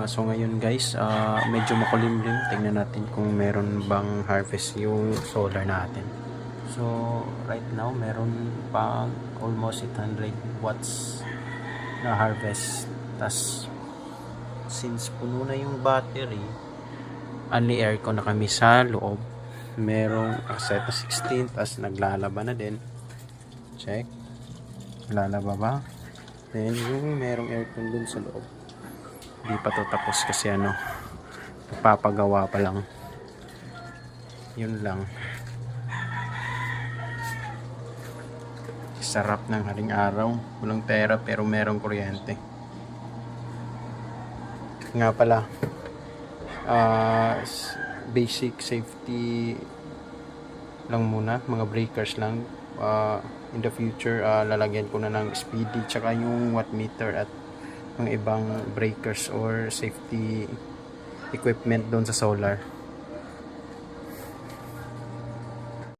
So ngayon guys, medyo makulimlim. Tingnan natin kung meron bang harvest yung solar natin. So right now meron pang almost 800 watts na harvest. Tas since puno na yung battery, only aircon na kami sa loob. Merong set na 16, tas naglalaba na din. Check. Lalaba ba? Then yung merong aircon dun sa loob. Hindi pa to tapos kasi papagawa pa lang. Yun lang. Sarap ng haling araw. Walang pera pero merong kuryente. Nga pala, basic safety lang muna. Mga breakers lang. In the future, lalagyan ko na ng speedy tsaka yung watt meter at mga ibang breakers or safety equipment doon sa solar.